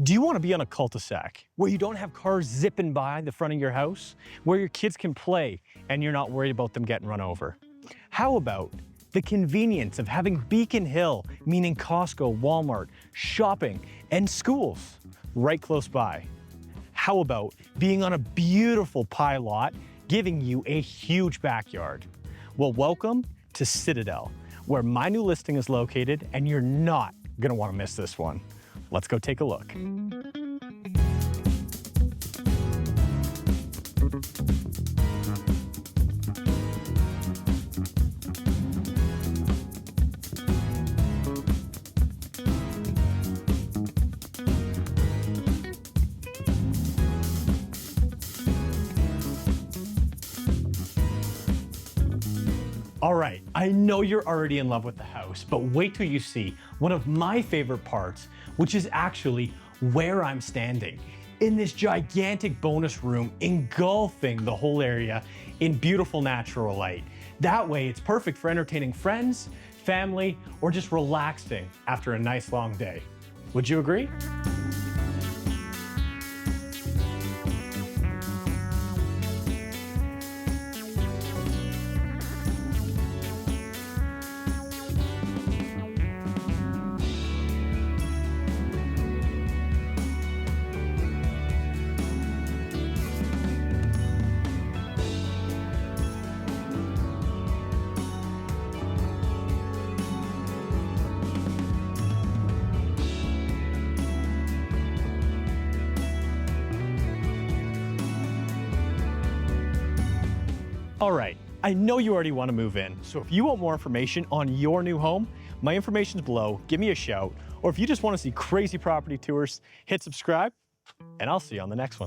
Do you want to be on a cul-de-sac where you don't have cars zipping by the front of your house, where your kids can play and you're not worried about them getting run over? How about the convenience of having Beacon Hill, meaning Costco, Walmart, shopping, and schools right close by? How about being on a beautiful pie lot, giving you a huge backyard? Well, welcome to Citadel, where my new listing is located, and you're not going to want to miss this one. Let's go take a look. All right, I know you're already in love with the house, but wait till you see one of my favorite parts, which is actually where I'm standing, in this gigantic bonus room engulfing the whole area in beautiful natural light. That way, it's perfect for entertaining friends, family, or just relaxing after a nice long day. Would you agree? All right, I know you already want to move in, so if you want more information on your new home, my information's below, give me a shout, or if you just want to see crazy property tours, hit subscribe, and I'll see you on the next one.